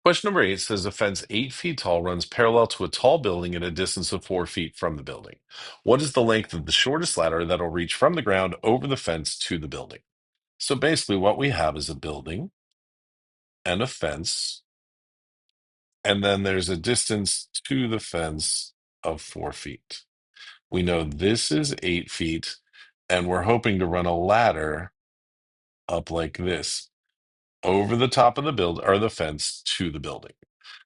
Question number 8 says a fence 8 feet tall runs parallel to a tall building at a distance of 4 feet from the building. What is the length of the shortest ladder that'll reach from the ground over the fence to the building? So basically, what we have is a building and a fence, and then there's a distance to the fence of 4 feet. We know this is 8 feet, and we're hoping to run a ladder up like this over the top of the build or the fence to the building.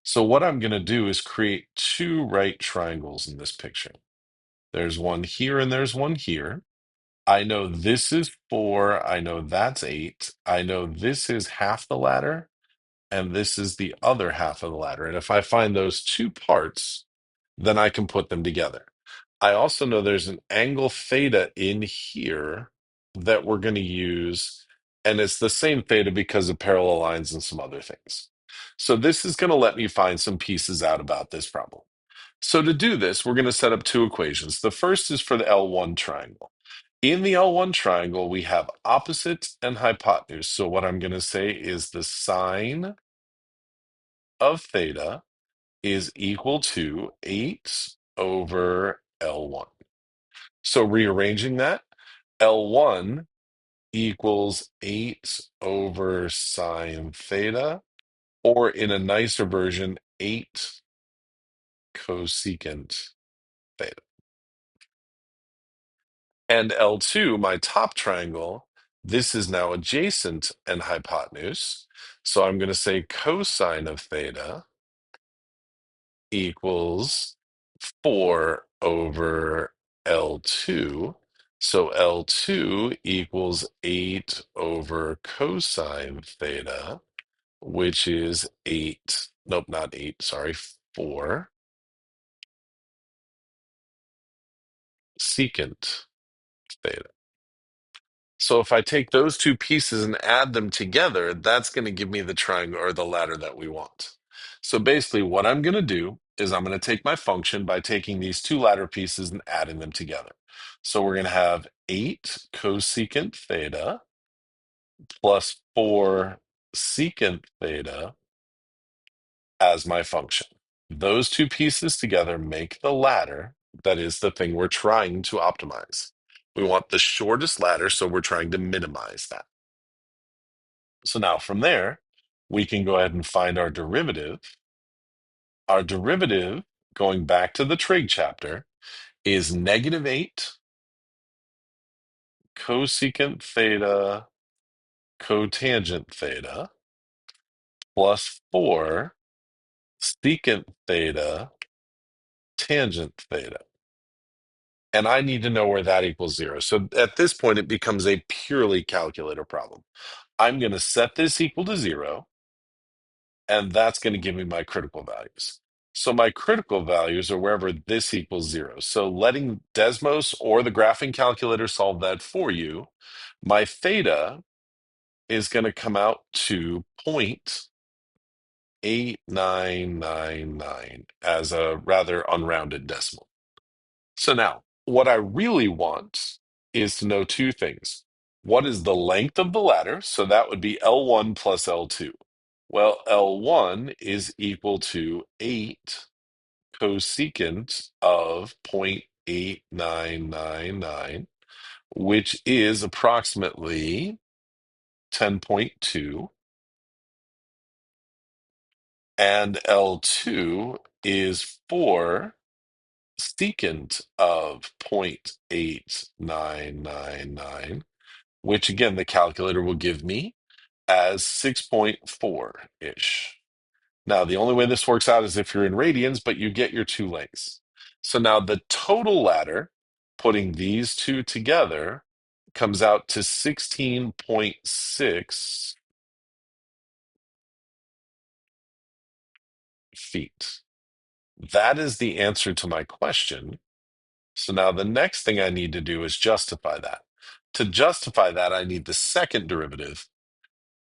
So what I'm going to do is create two right triangles in this picture. There's one here and there's one here. I know this is 4. I know that's 8. I know this is half the ladder and this is the other half of the ladder. And if I find those two parts, then I can put them together. I also know there's an angle theta in here that we're going to use, and it's the same theta because of parallel lines and some other things. So this is going to let me find some pieces out about this problem. So to do this, we're going to set up two equations. The first is for the L1 triangle. In the L1 triangle, we have opposite and hypotenuse. So what I'm going to say is the sine of theta is equal to 8 over L1. So rearranging that, L1 equals 8 over sine theta, or in a nicer version, 8 cosecant theta. And L2, my top triangle, this is now adjacent and hypotenuse. So I'm going to say cosine of theta equals 4 over L2. So L2 equals 8 over cosine theta, which is 8. Nope, not 8. Sorry, 4 secant theta. So if I take those two pieces and add them together, that's going to give me the triangle or the ladder that we want. So basically what I'm going to do is I'm going to take my function by taking these two ladder pieces and adding them together. So we're going to have 8 cosecant theta plus 4 secant theta as my function. Those two pieces together make the ladder that is the thing we're trying to optimize. We want the shortest ladder, so we're trying to minimize that. So now from there, we can go ahead and find our derivative. Our derivative, going back to the trig chapter, is -8 cosecant theta cotangent theta plus 4 secant theta tangent theta. And I need to know where that equals 0. So at this point, it becomes a purely calculator problem. I'm going to set this equal to 0, and that's going to give me my critical values. So my critical values are wherever this equals 0. So letting Desmos or the graphing calculator solve that for you, my theta is going to come out to 0.8999 as a rather unrounded decimal. So now, what I really want is to know two things. What is the length of the ladder? So that would be L1 plus L2. Well, L1 is equal to 8 cosecant of 0.8999, which is approximately 10.2. And L2 is 4 secant of 0.8999, which again, the calculator will give me as 6.4-ish. Now, the only way this works out is if you're in radians, but you get your two lengths. So now the total ladder, putting these two together, comes out to 16.6 feet. That is the answer to my question. So now the next thing I need to do is justify that. To justify that, I need the second derivative.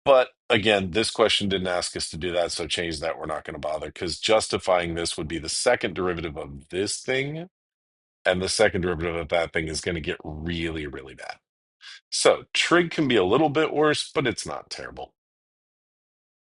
But again, this question didn't ask us to do that, so change that. We're not going to bother because justifying this would be the second derivative of this thing, and the second derivative of that thing is going to get really, really bad. So trig can be a little bit worse, but it's not terrible.